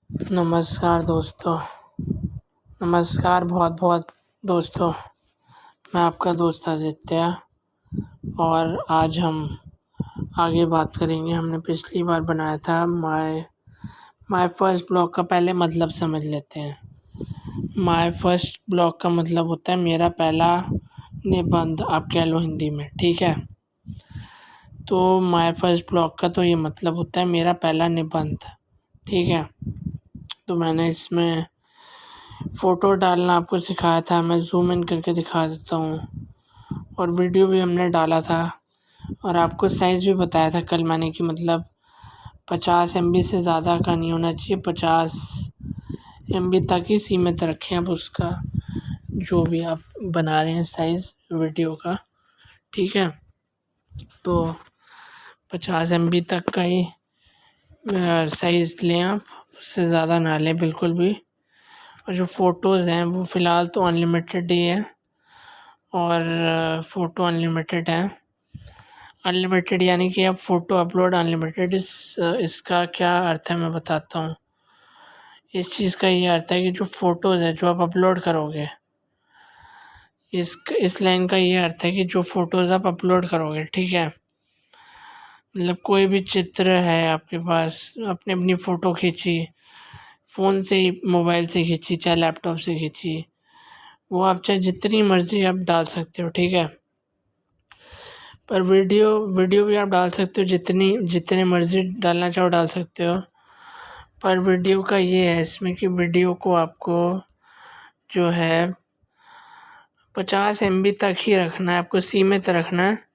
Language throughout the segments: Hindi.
नमस्कार दोस्तों। नमस्कार बहुत बहुत दोस्तों। मैं आपका दोस्त आदित्य और आज हम आगे बात करेंगे। हमने पिछली बार बनाया था माय फर्स्ट ब्लॉग का पहले मतलब समझ लेते हैं। माय फर्स्ट ब्लॉग का मतलब होता है मेरा पहला निबंध, आप कह लो हिंदी में, ठीक है। तो माय फर्स्ट ब्लॉग का तो ये मतलब होता है मेरा पहला निबंध, ठीक है। तो मैंने इसमें फ़ोटो डालना आपको सिखाया था, मैं ज़ूम इन करके दिखा देता हूँ। और वीडियो भी हमने डाला था और आपको साइज़ भी बताया था कल मैंने कि मतलब 50 MB से ज़्यादा का नहीं होना चाहिए, 50 MB तक ही सीमित रखें आप उसका, जो भी आप बना रहे हैं साइज़ वीडियो का, ठीक है। तो 50 MB तक का ही साइज़ लें आप, उससे ज़्यादा ना लें बिल्कुल भी। और जो फ़ोटोज़ हैं वो फ़िलहाल तो अनलिमिटेड ही है और फ़ोटो अनलिमिटेड है। अनलिमिटेड यानी कि अब फ़ोटो अपलोड अनलिमिटेड, इसका क्या अर्थ है मैं बताता हूँ। इस चीज़ का ये अर्थ है कि जो फ़ोटोज़ है जो आप अपलोड करोगे, इस लाइन का ये अर्थ है कि जो फ़ोटोज़ आप अपलोड करोगे, ठीक है। मतलब कोई भी चित्र है आपके पास, आपने अपनी फ़ोटो खींची, फ़ोन से ही, मोबाइल से खींची चाहे लैपटॉप से खींची, वो आप चाहे जितनी मर्ज़ी आप डाल सकते हो, ठीक है। पर वीडियो भी आप डाल सकते हो, जितने मर्ज़ी डालना चाहो डाल सकते हो। पर वीडियो का ये है इसमें कि वीडियो को आपको जो है 50 MB तक ही रखना है, आपको सीमित रखना है,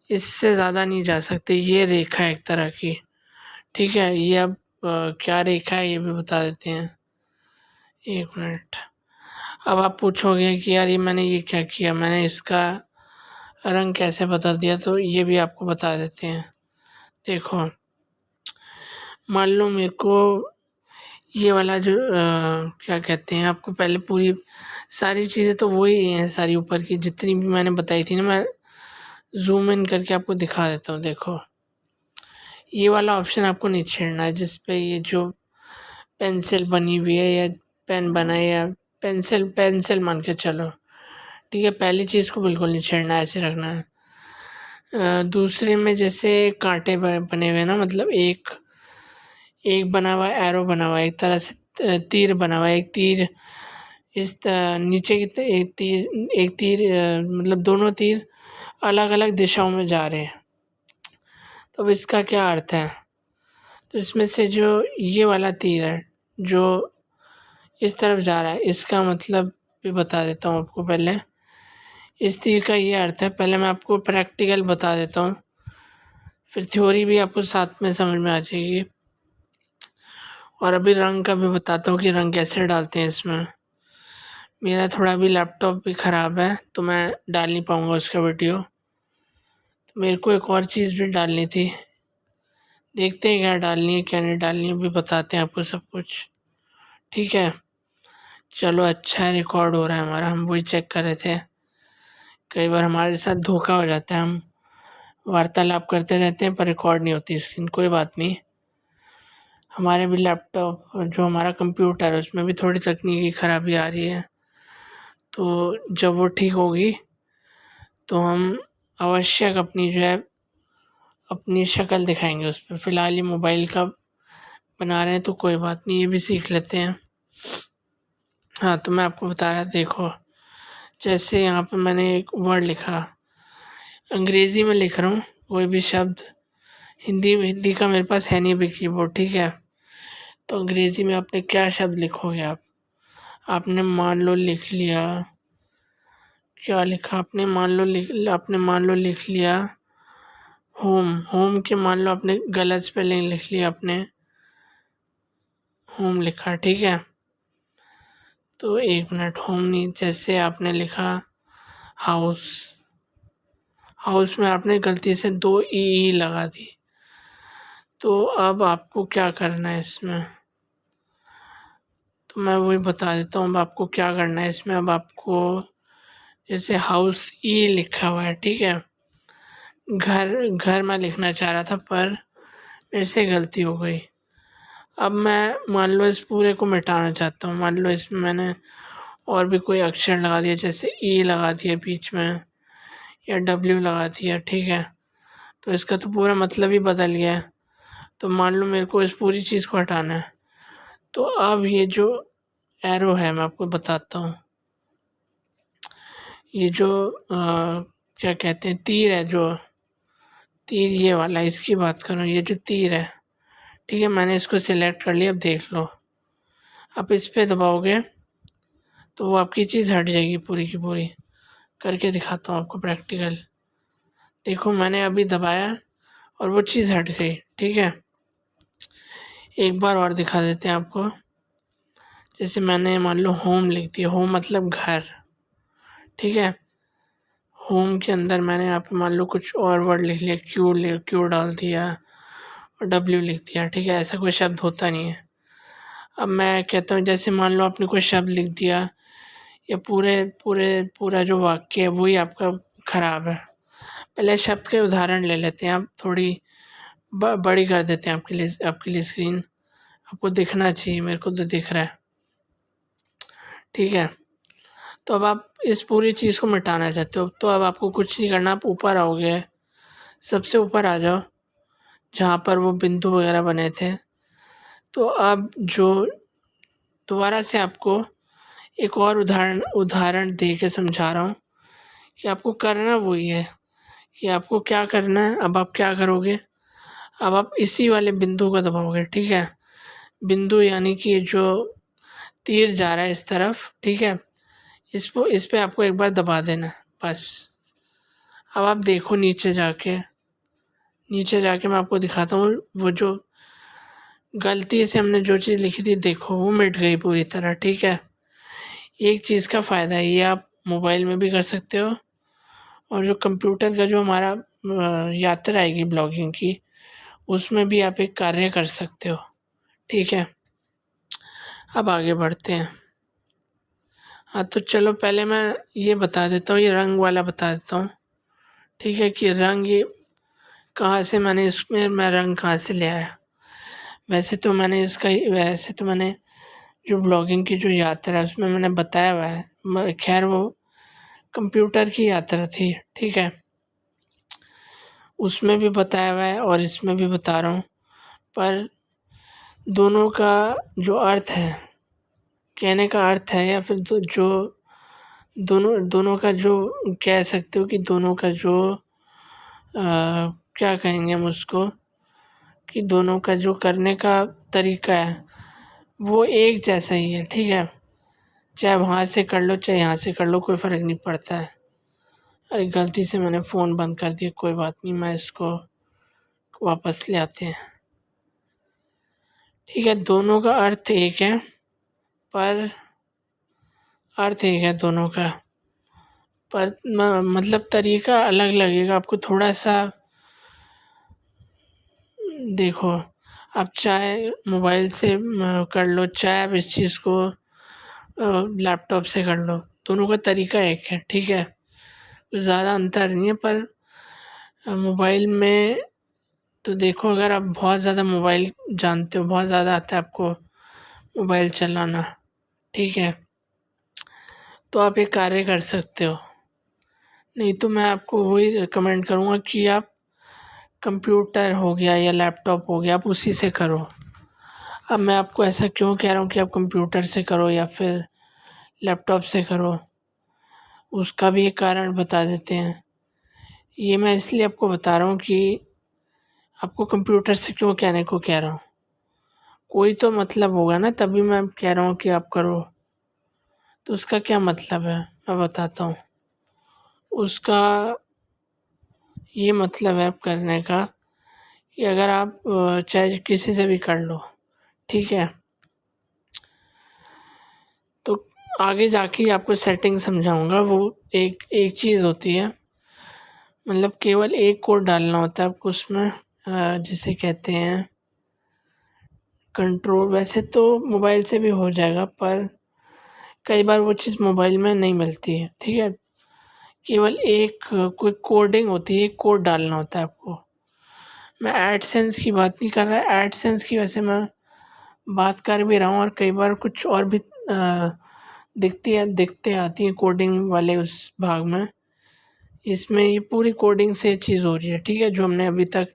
इससे ज़्यादा नहीं जा सकते। ये रेखा है एक तरह की, ठीक है। ये अब क्या रेखा है ये भी बता देते हैं, एक मिनट। अब आप पूछोगे कि यार ये क्या किया, मैंने इसका रंग कैसे बदल दिया, तो ये भी आपको बता देते हैं। देखो, मान लो मेरे को ये वाला जो क्या कहते हैं, आपको पहले पूरी सारी चीज़ें तो वही हैं, सारी ऊपर की जितनी भी मैंने बताई थी ना, मैं ज़ूम इन करके आपको दिखा देता हूँ। देखो, ये वाला ऑप्शन आपको नहीं छेड़ना है, जिस पे ये जो पेंसिल बनी हुई है या पेन बना है, या पेंसिल मान के चलो, ठीक है। पहली चीज़ को बिल्कुल नहीं छेड़ना है, ऐसे रखना है। दूसरे में जैसे कांटे बने हुए हैं ना, मतलब एक बना हुआ है, एरो बना हुआ है, एक तरह से तीर बना हुआ है, एक तीर नीचे की एक तीर, मतलब दोनों तीर अलग अलग दिशाओं में जा रहे हैं। तो अब इसका क्या अर्थ है, तो इसमें से जो ये वाला तीर है जो इस तरफ जा रहा है, इसका मतलब भी बता देता हूँ आपको पहले। इस तीर का ये अर्थ है, पहले मैं आपको प्रैक्टिकल बता देता हूँ, फिर थ्योरी भी आपको साथ में समझ में आ जाएगी। और अभी रंग का भी बताता हूँ कि रंग कैसे डालते हैं इसमें। मेरा थोड़ा अभी लैपटॉप भी ख़राब है तो मैं डाल नहीं पाऊँगा उसका वीडियो, तो मेरे को एक और चीज़ भी डालनी थी। देखते हैं क्या डालनी है क्या नहीं डालनी है, अभी बताते हैं आपको सब कुछ, ठीक है। चलो, अच्छा है, रिकॉर्ड हो रहा है हमारा, हम वही चेक कर रहे थे। कई बार हमारे साथ धोखा हो जाता है, हम वार्तालाप करते रहते हैं पर रिकॉर्ड नहीं होती स्क्रीन। कोई बात नहीं, हमारे भी लैपटॉप जो हमारा कंप्यूटर है उसमें भी थोड़ी तकनीकी ख़राबी आ रही है, तो जब वो ठीक होगी तो हम आवश्यक अपनी जो है अपनी शक्ल दिखाएंगे उस पर। फ़िलहाल ये मोबाइल का बना रहे हैं तो कोई बात नहीं, ये भी सीख लेते हैं। हाँ, तो मैं आपको बता रहा था, देखो जैसे यहाँ पे मैंने एक वर्ड लिखा, अंग्रेज़ी में लिख रहा हूँ कोई भी शब्द, हिंदी का मेरे पास है नहीं अभी कीबोर्ड, ठीक है। तो अंग्रेज़ी में आपने क्या शब्द लिखोगे, आपने मान लो लिख लिया, क्या लिखा आपने, मान लो लिख लिया होम के, मान लो आपने गलत स्पेलिंग लिख लिया, आपने होम लिखा, ठीक है। तो एक मिनट, होम नहीं, जैसे आपने लिखा हाउस, हाउस में आपने गलती से 2 ई लगा दी। तो अब आपको क्या करना है इसमें, तो मैं वही बता देता हूँ अब आपको क्या करना है इसमें। अब आपको जैसे हाउस लिखा हुआ है, ठीक है, घर मैं लिखना चाह रहा था पर मेरे से गलती हो गई। अब मैं मान लो इस पूरे को मिटाना चाहता हूँ। मान लो इसमें मैंने और भी कोई अक्षर लगा दिया, जैसे ई लगा दिया बीच में या डब्ल्यू लगा दिया, ठीक है। तो इसका तो पूरा मतलब ही बदल गया है। तो मान लो मेरे को इस पूरी चीज़ को हटाना है। तो अब ये जो एरो है मैं आपको बताता हूँ। ये जो क्या कहते हैं, तीर है, जो तीर ये वाला, इसकी बात कर रहा हूँ। ये जो तीर है, ठीक है, मैंने इसको सिलेक्ट कर लिया। अब देख लो, आप इस पे दबाओगे तो वो आपकी चीज़ हट जाएगी पूरी की पूरी। करके दिखाता हूँ आपको प्रैक्टिकल। देखो मैंने अभी दबाया और वो चीज़ हट गई, ठीक है। एक बार और दिखा देते हैं आपको। जैसे मैंने मान लो होम लिख दिया, होम मतलब घर, ठीक है। होम के अंदर मैंने यहाँ पे मान लो कुछ और वर्ड लिख लिया, क्यू डाल दिया और डब्ल्यू लिख दिया, ठीक है। ऐसा कोई शब्द होता नहीं है। अब मैं कहता हूँ, जैसे मान लो आपने कोई शब्द लिख दिया या पूरा जो वाक्य है वही आपका ख़राब है। पहले शब्द के उदाहरण ले लेते हैं। आप थोड़ी बड़ी कर देते हैं आपके लिए स्क्रीन। आपको दिखना चाहिए, मेरे को तो दिख रहा है, ठीक है। तो अब आप इस पूरी चीज़ को मिटाना चाहते हो, तो अब आपको कुछ नहीं करना। आप ऊपर आओगे, सबसे ऊपर आ जाओ जहाँ पर वो बिंदु वगैरह बने थे। तो अब जो दोबारा से आपको एक और उदाहरण दे के समझा रहा हूँ कि आपको करना वही है कि आपको क्या करना है। अब आप क्या करोगे, अब आप इसी वाले बिंदु को दबाओगे, ठीक है। बिंदु यानी कि ये जो तीर जा रहा है इस तरफ, ठीक है। इस पे आपको एक बार दबा देना है, बस। अब आप देखो नीचे जाके मैं आपको दिखाता हूँ। वो जो गलती से हमने जो चीज़ लिखी थी, देखो वो मिट गई पूरी तरह, ठीक है। एक चीज़ का फ़ायदा है, ये आप मोबाइल में भी कर सकते हो और जो कंप्यूटर का जो हमारा यात्रा आएगी ब्लॉगिंग की, उसमें भी आप एक कार्य कर सकते हो, ठीक है। अब आगे बढ़ते हैं। हाँ, तो चलो पहले मैं ये बता देता हूँ, ये रंग वाला बता देता हूँ, ठीक है। कि रंग ये कहाँ से मैं रंग कहाँ से ले आया। वैसे तो मैंने जो ब्लॉगिंग की जो यात्रा है उसमें मैंने बताया हुआ है। खैर वो कंप्यूटर की यात्रा थी, ठीक है। उसमें भी बताया हुआ है और इसमें भी बता रहा हूँ। पर दोनों का जो अर्थ है, कहने का अर्थ है, या फिर जो दोनों का जो कह सकते हो कि दोनों का जो क्या कहेंगे हम उसको, कि दोनों का जो करने का तरीका है वो एक जैसा ही है, ठीक है। चाहे वहाँ से कर लो चाहे यहाँ से कर लो, कोई फ़र्क नहीं पड़ता है। अरे गलती से मैंने फ़ोन बंद कर दिया, कोई बात नहीं, मैं इसको वापस ले आते हैं, ठीक है। दोनों का अर्थ एक है, पर अर्थ एक है दोनों का, पर मतलब तरीका अलग लगेगा आपको थोड़ा सा। देखो, आप चाहे मोबाइल से कर लो, चाहे आप इस चीज़ को लैपटॉप से कर लो, दोनों का तरीका एक है, ठीक है। ज़्यादा अंतर नहीं है। पर मोबाइल में तो देखो, अगर आप बहुत ज़्यादा मोबाइल जानते हो, बहुत ज़्यादा आता है आपको मोबाइल चलाना, ठीक है, तो आप एक कार्य कर सकते हो। नहीं तो मैं आपको वही रिकमेंड करूँगा कि आप कंप्यूटर हो गया या लैपटॉप हो गया, आप उसी से करो। अब मैं आपको ऐसा क्यों कह रहा हूँ कि आप कंप्यूटर से करो या फिर लैपटॉप से करो, उसका भी एक कारण बता देते हैं। ये मैं इसलिए आपको बता रहा हूँ कि आपको कंप्यूटर से क्यों कहने को कह रहा हूँ, कोई तो मतलब होगा ना, तभी मैं कह रहा हूँ कि आप करो। तो उसका क्या मतलब है मैं बताता हूँ। उसका ये मतलब है करने का कि अगर आप चाहे किसी से भी कर लो, ठीक है। तो आगे जाके आपको सेटिंग समझाऊंगा। वो एक एक चीज़ होती है, मतलब केवल एक कोड डालना होता है आपको उसमें, जिसे कहते हैं कंट्रोल। वैसे तो मोबाइल से भी हो जाएगा, पर कई बार वो चीज़ मोबाइल में नहीं मिलती है, ठीक है। केवल एक कोई कोडिंग होती है, एक कोड डालना होता है आपको। मैं एडसेंस की बात नहीं कर रहा, एडसेंस की वैसे मैं बात कर भी रहा हूँ और कई बार कुछ और भी दिक्कतें आती हैं कोडिंग वाले उस भाग में। इसमें ये पूरी कोडिंग से चीज़ हो रही है, ठीक है? जो हमने अभी तक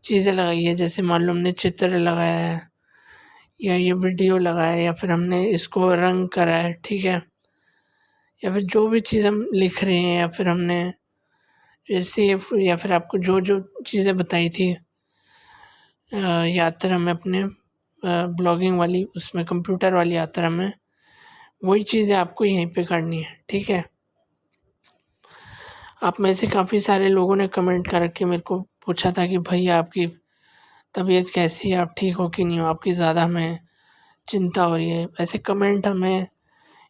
चीज़ें लगाई है, जैसे मान लो हमने चित्र लगाया है या ये वीडियो लगाया है या फिर हमने इसको रंग करा है, ठीक है? या फिर जो भी चीज़ हम लिख रहे हैं या फिर हमने जैसे या फिर आपको जो चीज़ें बताई थी यात्रा में अपने ब्लॉगिंग वाली उसमें कंप्यूटर वाली यात्रा में, वही चीज़ें आपको यहीं पे करनी है, ठीक है? आप में से काफ़ी सारे लोगों ने कमेंट कर के मेरे को पूछा था कि भैया आपकी तबीयत कैसी है, आप ठीक हो कि नहीं हो, आपकी ज़्यादा हमें चिंता हो रही है। वैसे कमेंट हमें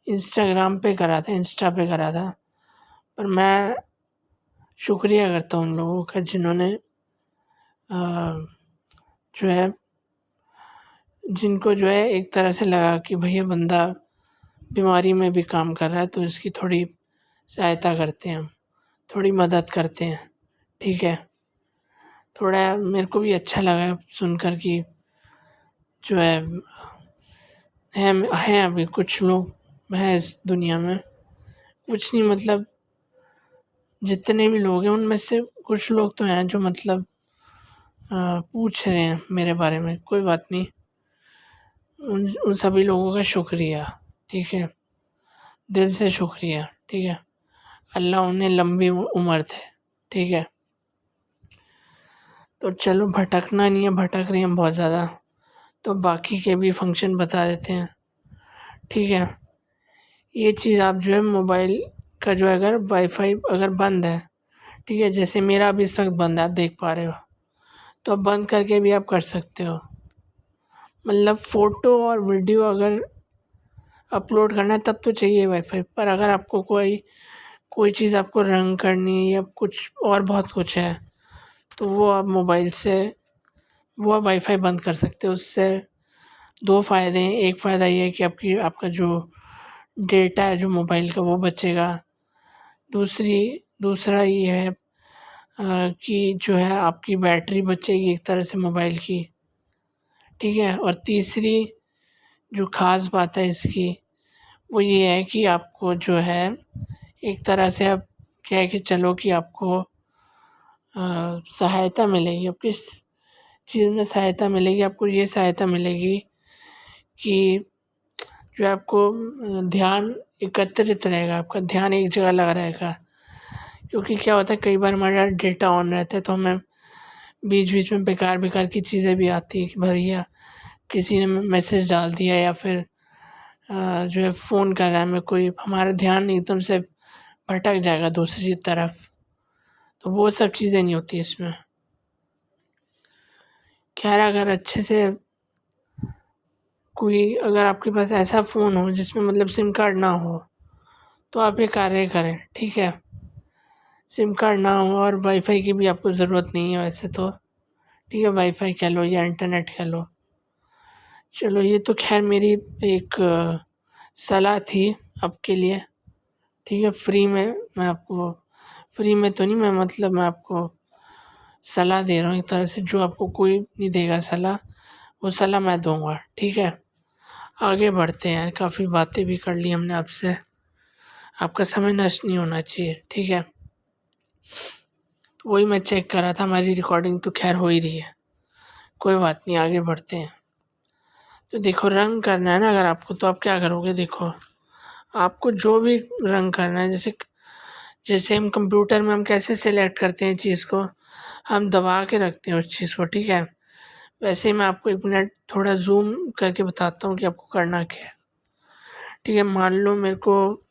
इंस्टाग्राम पे करा था, इंस्टा पे करा था, पर मैं शुक्रिया करता हूँ उन लोगों का जिन्होंने जो है जिनको जो है एक तरह से लगा कि भैया बंदा बीमारी में भी काम कर रहा है तो इसकी थोड़ी सहायता करते हैं हम, थोड़ी मदद करते हैं, ठीक है? थोड़ा मेरे को भी अच्छा लगा सुनकर कि जो हैं अभी कुछ लोग हैं इस दुनिया में, कुछ नहीं मतलब जितने भी लोग हैं उनमें से कुछ लोग तो हैं जो मतलब पूछ रहे हैं मेरे बारे में। कोई बात नहीं, उन सभी लोगों का शुक्रिया, ठीक है? दिल से शुक्रिया, ठीक है? अल्लाह उन्हें लंबी उम्र दे, ठीक है? तो चलो भटकना नहीं है, भटक रहे हैं बहुत ज़्यादा, तो बाकी के भी फंक्शन बता देते हैं, ठीक है? ये चीज़ आप जो है मोबाइल का जो है अगर वाईफ़ाई अगर बंद है, ठीक है? जैसे मेरा अभी इस वक्त बंद है, आप देख पा रहे हो, तो अब बंद करके भी आप कर सकते हो। मतलब फ़ोटो और वीडियो अगर अपलोड करना है तब तो चाहिए वाईफ़ाई, पर अगर आपको कोई चीज़ आपको रंग करनी है या कुछ और बहुत कुछ है, तो वो आप मोबाइल से वो आप वाईफ़ाई बंद कर सकते हो। उससे 2 फ़ायदे हैं, एक फ़ायदा ये है कि आपका जो डेटा है जो मोबाइल का वो बचेगा। दूसरा ये है कि जो है आपकी बैटरी बचेगी एक तरह से मोबाइल की, ठीक है? और तीसरी जो ख़ास बात है इसकी, वो ये है कि आपको जो है एक तरह से आप कह के चलो कि आपको सहायता मिलेगी। अब किस चीज़ में सहायता मिलेगी? आपको ये सहायता मिलेगी कि जो है आपको ध्यान एकत्रित रहेगा, आपका ध्यान एक जगह लगा रहेगा। क्योंकि क्या होता है कई बार हमारा डेटा ऑन रहता है तो हमें बीच-बीच में बेकार-बेकार की चीज़ें भी आती हैं कि भैया किसी ने मैसेज डाल दिया या फिर जो है फ़ोन कर रहा है हमें कोई, हमारा ध्यान एकदम से भटक जाएगा दूसरी तरफ, तो वो सब चीज़ें नहीं होती इसमें। ख़ैर अगर अच्छे से कोई अगर आपके पास ऐसा फ़ोन हो जिसमें मतलब सिम कार्ड ना हो, तो आप ये कार्य करें, ठीक है? सिम कार्ड ना हो और वाईफ़ाई की भी आपको ज़रूरत नहीं है वैसे तो, ठीक है? वाईफ़ाई कह लो या इंटरनेट कह लो। चलो ये तो ख़ैर मेरी एक सलाह थी आपके लिए, ठीक है? फ्री में तो नहीं, मैं आपको सलाह दे रहा हूँ एक तरह से, जो आपको कोई नहीं देगा सलाह, वो सलाह मैं दूँगा, ठीक है? आगे बढ़ते हैं, काफ़ी बातें भी कर ली हमने आपसे, आपका समय नष्ट नहीं होना चाहिए, ठीक है? तो वही मैं चेक कर रहा था, हमारी रिकॉर्डिंग तो ख़ैर हो ही रही है, कोई बात नहीं, आगे बढ़ते हैं। तो देखो रंग करना है ना अगर आपको, तो आप क्या करोगे देखो, आपको जो भी रंग करना है, जैसे हम कंप्यूटर में हम कैसे सेलेक्ट करते हैं चीज़ को, हम दबा के रखते हैं उस चीज़ को, ठीक है? वैसे ही मैं आपको 1 मिनट थोड़ा ज़ूम करके बताता हूँ कि आपको करना क्या है, ठीक है? मान लो मेरे को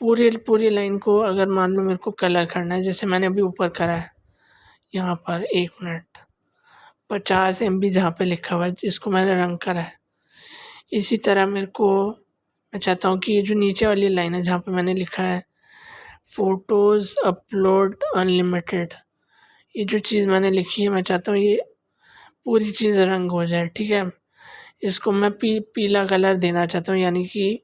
पूरी लाइन को अगर मान लो मेरे को कलर करना है, जैसे मैंने अभी ऊपर करा है, यहाँ पर 1 मिनट 50 MB जहाँ पे लिखा हुआ है जिसको मैंने रंग करा है। इसी तरह मेरे को मैं चाहता हूँ कि ये जो नीचे वाली लाइन है जहाँ पे मैंने लिखा है फ़ोटोज़ अपलोड अनलिमिटेड, ये जो चीज़ मैंने लिखी है मैं चाहता हूँ ये पूरी चीज़ रंग हो जाए, ठीक है? इसको मैं पीला कलर देना चाहता हूँ, यानी कि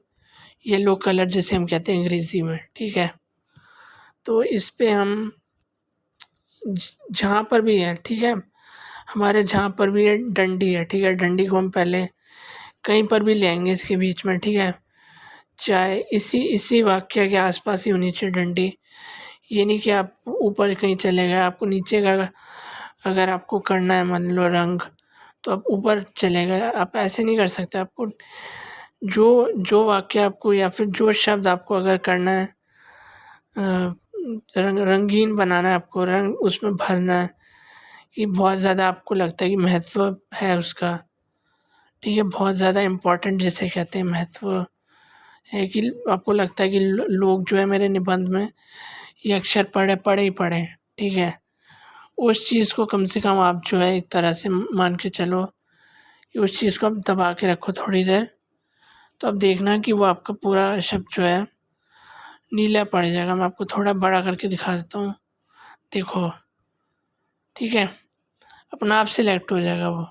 येलो कलर जिसे हम कहते हैं अंग्रेज़ी में, ठीक है? तो इस पे हम जहाँ पर भी है, ठीक है? हमारे जहाँ पर भी ये डंडी है, ठीक है? डंडी को हम पहले कहीं पर भी ले आएंगे इसके बीच में, ठीक है। चाहे इसी इसी वाक्य के आसपास ही होनी चाहिए डंडी। ये नहीं कि आप ऊपर कहीं चले गए, आपको नीचे का अगर आपको करना है मान लो रंग, तो आप ऊपर चले गए, आप ऐसे नहीं कर सकते। आपको जो जो वाक्य आपको या फिर जो शब्द आपको अगर करना है रंगीन बनाना है, आपको रंग उसमें भरना है, कि बहुत ज़्यादा आपको लगता है कि महत्व है उसका, ठीक है, बहुत ज़्यादा इम्पोर्टेंट जिसे कहते हैं महत्व है, कि आपको लगता है कि लोग जो है मेरे निबंध में ये अक्षर पढ़े ही पढ़े, ठीक है। उस चीज़ को कम से कम आप जो है एक तरह से मान के चलो कि उस चीज़ को आप दबा के रखो थोड़ी देर, तो अब देखना कि वो आपका पूरा शब्द जो है नीला पड़ जाएगा। मैं आपको थोड़ा बड़ा करके दिखा देता हूँ, देखो, ठीक है, अपने आप सिलेक्ट हो जाएगा वो।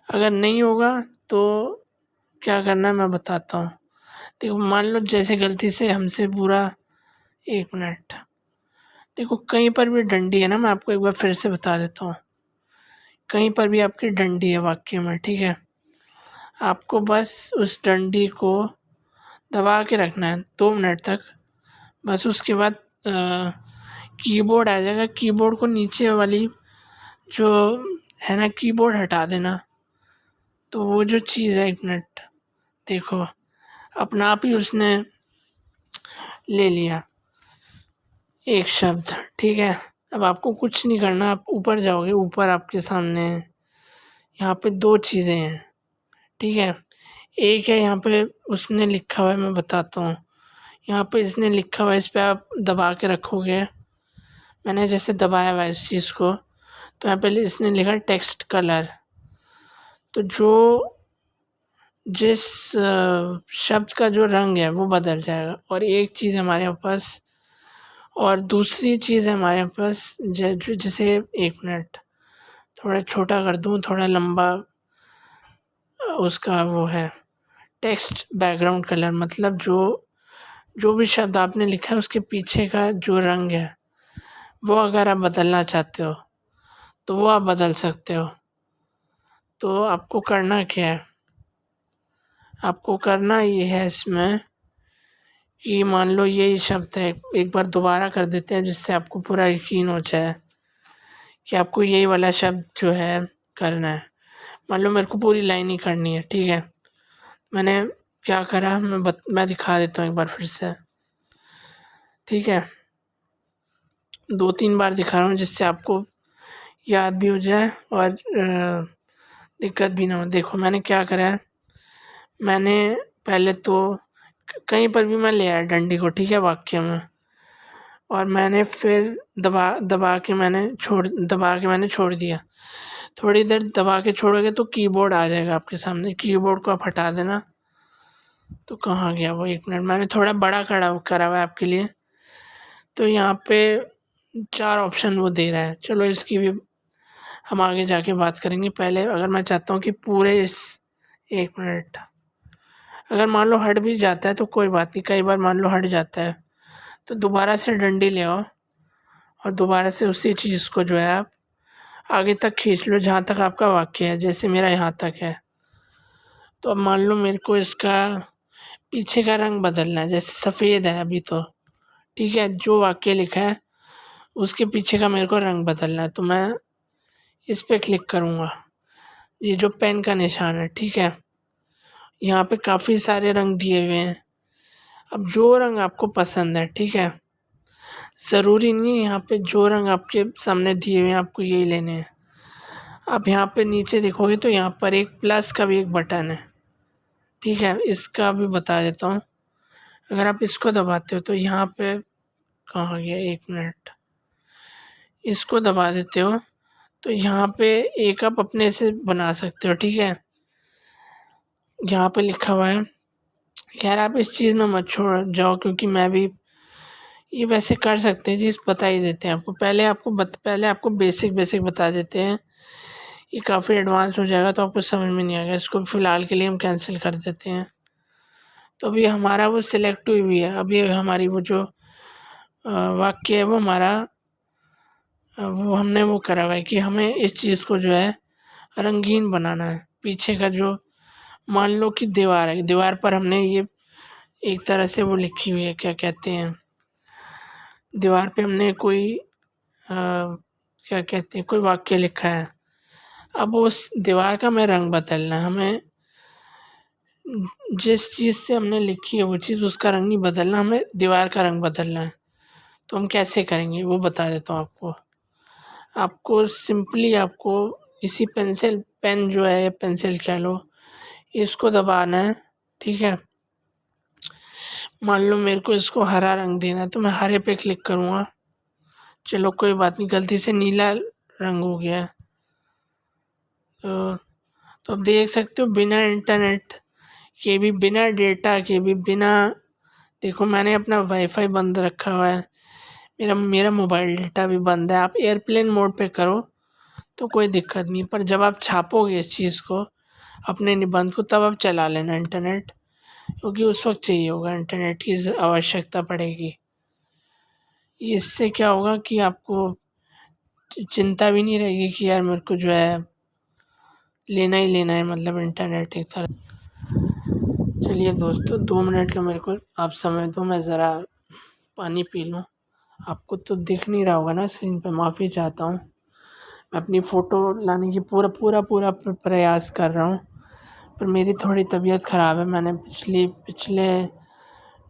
अगर नहीं होगा तो क्या करना है मैं बताता हूँ। देखो मान लो जैसे गलती से हमसे पूरा, 1 मिनट, देखो कहीं पर भी डंडी है ना, मैं आपको एक बार फिर से बता देता हूँ, कहीं पर भी आपकी डंडी है वाक्य में, ठीक है, आपको बस उस डंडी को दबा के रखना है 2 मिनट तक। बस उसके बाद कीबोर्ड आ जाएगा, कीबोर्ड को नीचे वाली जो है ना कीबोर्ड हटा देना, तो वो जो चीज़ है, 1 मिनट, देखो अपना आप ही उसने ले लिया एक शब्द, ठीक है। अब आपको कुछ नहीं करना, आप ऊपर जाओगे, ऊपर आपके सामने यहाँ पे 2 चीज़ें हैं, ठीक है। एक है यहाँ पे उसने लिखा हुआ है, मैं बताता हूँ, यहाँ पे इसने लिखा हुआ है, इस पे आप दबा के रखोगे, मैंने जैसे दबाया हुआ है इस चीज़ को, तो यहाँ पे इसने लिखा है टेक्स्ट कलर। तो जो जिस शब्द का जो रंग है वो बदल जाएगा। और एक चीज़ हमारे पास, और दूसरी चीज़ है हमारे पास जैसे, 1 मिनट, थोड़ा छोटा कर दूँ, थोड़ा लंबा, उसका वो है टेक्स्ट बैकग्राउंड कलर, मतलब जो जो भी शब्द आपने लिखा है उसके पीछे का जो रंग है वो अगर आप बदलना चाहते हो तो वो आप बदल सकते हो। तो आपको करना क्या है, आपको करना ये है इसमें कि मान लो यही शब्द है, एक बार दोबारा कर देते हैं जिससे आपको पूरा यकीन हो जाए कि आपको यही वाला शब्द जो है करना है। मान लो मेरे को पूरी लाइन ही करनी है, ठीक है, मैंने क्या करा, मैं दिखा देता हूँ एक बार फिर से, ठीक है, 2-3 बार दिखा रहा हूँ जिससे आपको याद भी हो जाए और दिक्कत भी ना हो। देखो मैंने क्या करा है, मैंने पहले तो कहीं पर भी मैं ले आया डंडी को, ठीक है, वाक्य में, और मैंने फिर दबा के मैंने छोड़ दिया। थोड़ी देर दबा के छोड़ोगे तो कीबोर्ड आ जाएगा आपके सामने, कीबोर्ड को आप हटा देना। तो कहाँ गया वो, 1 मिनट, मैंने थोड़ा बड़ा करा हुआ है आपके लिए। तो यहाँ पे 4 ऑप्शन वो दे रहा है, चलो इसकी भी हम आगे जाके बात करेंगे। पहले अगर मैं चाहता हूँ कि पूरे इस, 1 मिनट, अगर मान लो हट भी जाता है तो कोई बात नहीं, कई बार मान लो हट जाता है तो दोबारा से डंडी ले आओ और दोबारा से उसी चीज़ को जो है आप आगे तक खींच लो जहाँ तक आपका वाक्य है, जैसे मेरा यहाँ तक है। तो अब मान लो मेरे को इसका पीछे का रंग बदलना है, जैसे सफ़ेद है अभी तो, ठीक है, जो वाक्य लिखा है उसके पीछे का मेरे को रंग बदलना है, तो मैं इस पे क्लिक करूँगा, ये जो पेन का निशान है, ठीक है, यहाँ पे काफ़ी सारे रंग दिए हुए हैं। अब जो रंग आपको पसंद है, ठीक है, ज़रूरी नहीं है यहाँ पे जो रंग आपके सामने दिए हुए हैं आपको यही लेने हैं। आप यहाँ पे नीचे देखोगे तो यहाँ पर एक प्लस का भी एक बटन है, ठीक है, इसका भी बता देता हूँ। अगर आप इसको दबाते हो तो यहाँ पे, कहाँ गया, 1 मिनट, इसको दबा देते हो तो यहाँ पे एक आप अपने से बना सकते हो, ठीक है, यहाँ पे लिखा हुआ है। खैर आप इस चीज़ में मत छोड़ जाओ, क्योंकि मैं भी ये वैसे कर सकते हैं चीज़, बता ही देते हैं आपको। पहले आपको बेसिक बता देते हैं, ये काफ़ी एडवांस हो जाएगा तो आपको समझ में नहीं आएगा, इसको फ़िलहाल के लिए हम कैंसिल कर देते हैं। तो अभी हमारा वो सिलेक्ट हुई हुई है, अभी हमारी वो जो वाक्य है वो हमारा वो हमने वो करा हुआ है कि हमें इस चीज़ को जो है रंगीन बनाना है, पीछे का जो मान लो कि दीवार है, दीवार पर हमने ये एक तरह से वो लिखी हुई है, क्या कहते हैं, दीवार पे हमने कोई क्या कहते हैं, कोई वाक्य लिखा है। अब उस दीवार का हमें रंग बदलना है, हमें जिस चीज़ से हमने लिखी है वो चीज़, उसका रंग नहीं बदलना, हमें दीवार का रंग बदलना है। तो हम कैसे करेंगे वो बता देता हूँ आपको। आपको सिंपली आपको इसी पेन जो है, पेंसिल कह लो, इसको दबाना है, ठीक है। मान लो मेरे को इसको हरा रंग देना है तो मैं हरे पे क्लिक करूँगा। चलो कोई बात नहीं, गलती से नीला रंग हो गया। तो अब देख सकते हो बिना इंटरनेट के भी, बिना डेटा के भी, बिना, देखो मैंने अपना वाईफाई बंद रखा हुआ है, मेरा मोबाइल डेटा भी बंद है। आप एयरप्लेन मोड पे करो तो कोई दिक्कत नहीं, पर जब आप छापोगे इस चीज़ को, अपने निबंध को, तब आप चला लेना इंटरनेट, क्योंकि उस वक्त चाहिए होगा, इंटरनेट की आवश्यकता पड़ेगी। इससे क्या होगा कि आपको चिंता भी नहीं रहेगी कि यार मेरे को जो है लेना ही लेना है, मतलब इंटरनेट एक तरह। चलिए दोस्तों, 2 मिनट का मेरे को आप समय दो, मैं ज़रा पानी पी लूँ। आपको तो दिख नहीं रहा होगा ना स्क्रीन पे, माफ़ी चाहता हूँ। मैं अपनी फ़ोटो लाने की पूरा प्रयास कर रहा हूँ, पर मेरी थोड़ी तबीयत ख़राब है। मैंने पिछले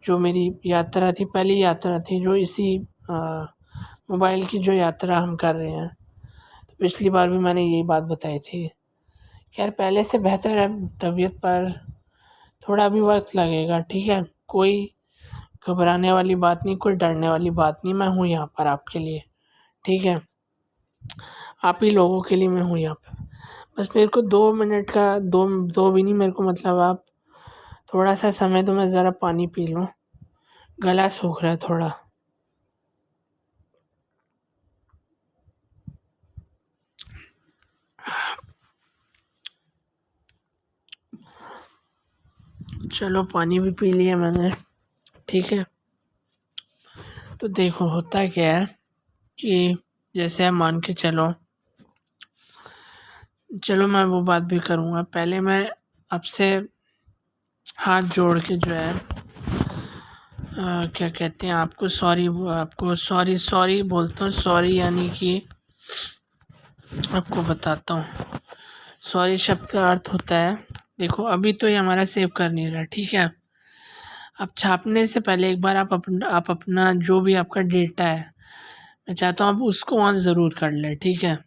जो मेरी यात्रा थी, पहली यात्रा थी जो इसी मोबाइल की जो यात्रा हम कर रहे हैं, तो पिछली बार भी मैंने यही बात बताई थी। खैर पहले से बेहतर है तबीयत, पर थोड़ा अभी वक्त लगेगा, ठीक है। कोई घबराने वाली बात नहीं, कोई डरने वाली बात नहीं, मैं हूँ यहाँ पर आपके लिए, ठीक है। आप ही लोगों के लिए मैं हूँ यहाँ पर। बस मेरे को 2 मिनट का, दो भी नहीं, मेरे को मतलब आप थोड़ा सा समय दो, मैं ज़रा पानी पी लूँ, गला सूख रहा है थोड़ा। चलो पानी भी पी लिया मैंने, ठीक है। तो देखो होता क्या है कि जैसे आप मान के चलो मैं वो बात भी करूँगा। पहले मैं आपसे हाथ जोड़ के जो है क्या कहते हैं, आपको सॉरी बोलता हूँ। सॉरी यानी कि आपको बताता हूँ, सॉरी शब्द का अर्थ होता है, देखो अभी तो ये हमारा सेव कर नहीं रहा, ठीक है। अब छापने से पहले एक बार आप अपना जो भी आपका डेटा है, मैं चाहता हूँ आप उसको ऑन ज़रूर कर लें, ठीक है।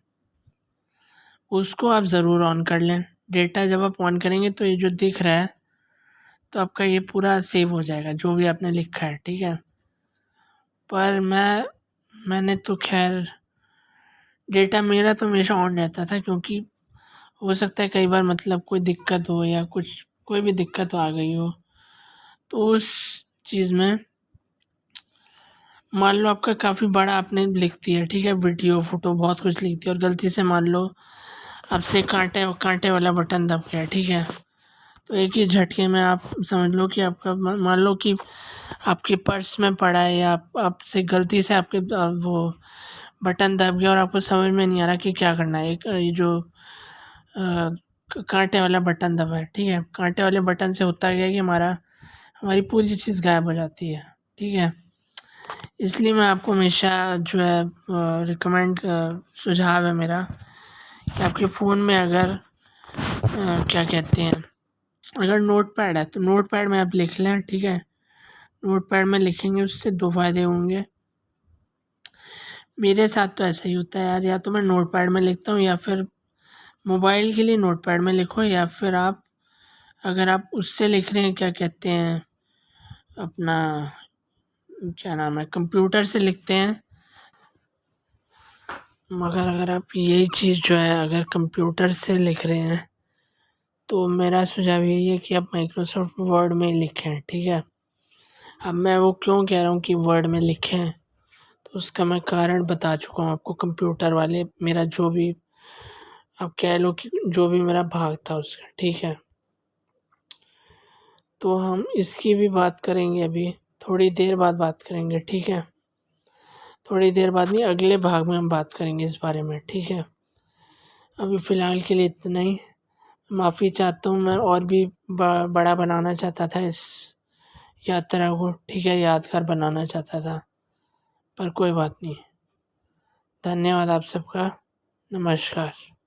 उसको आप ज़रूर ऑन कर लें। डेटा जब आप ऑन करेंगे तो ये जो दिख रहा है, तो आपका ये पूरा सेव हो जाएगा जो भी आपने लिखा है, ठीक है। पर मैंने तो खैर, डेटा मेरा तो हमेशा ऑन रहता था, क्योंकि हो सकता है कई बार मतलब कोई दिक्कत हो या कुछ, कोई भी दिक्कत आ गई हो, तो उस चीज़ में मान लो आपका काफ़ी बड़ा आपने लिख दिया, ठीक है, वीडियो फोटो बहुत कुछ लिख दिया, और गलती से मान लो आपसे कांटे वाला बटन दब गया, ठीक है। तो एक ही झटके में आप समझ लो कि आपका, मान लो कि आपके पर्स में पड़ा है, या आपसे गलती से आपके वो बटन दब गया और आपको समझ में नहीं आ रहा कि क्या करना है। एक ये जो कांटे वाला बटन दबा है, ठीक है। कांटे वाले बटन से होता क्या है कि हमारी पूरी चीज़ गायब हो जाती है, ठीक है। इसलिए मैं आपको हमेशा जो है रिकमेंड, सुझाव है मेरा कि आपके फ़ोन में अगर क्या कहते हैं, अगर नोटपैड है तो नोटपैड में आप लिख लें, ठीक है। नोटपैड में लिखेंगे उससे 2 फ़ायदे होंगे। मेरे साथ तो ऐसा ही होता है यार, या तो मैं नोटपैड में लिखता हूँ, या फिर मोबाइल के लिए नोटपैड में लिखो, या फिर अगर आप उससे लिख रहे हैं, क्या कहते हैं, अपना क्या नाम है, कंप्यूटर से लिखते हैं, मगर अगर आप यही चीज़ जो है अगर कंप्यूटर से लिख रहे हैं, तो मेरा सुझाव यही है कि आप माइक्रोसॉफ्ट वर्ड में लिखें, ठीक है। अब मैं वो क्यों कह रहा हूँ कि वर्ड में लिखें, तो उसका मैं कारण बता चुका हूँ आपको। कंप्यूटर वाले मेरा जो भी, आप कह लो कि जो भी मेरा भाग था उसका, ठीक है। तो हम इसकी भी बात करेंगे, अभी थोड़ी देर बाद बात करेंगे, ठीक है। थोड़ी देर बाद नहीं, अगले भाग में हम बात करेंगे इस बारे में, ठीक है। अभी फ़िलहाल के लिए इतना ही। माफ़ी चाहता हूँ, मैं और भी बड़ा बनाना चाहता था इस यात्रा को, ठीक है, यादगार बनाना चाहता था, पर कोई बात नहीं। धन्यवाद आप सबका। नमस्कार।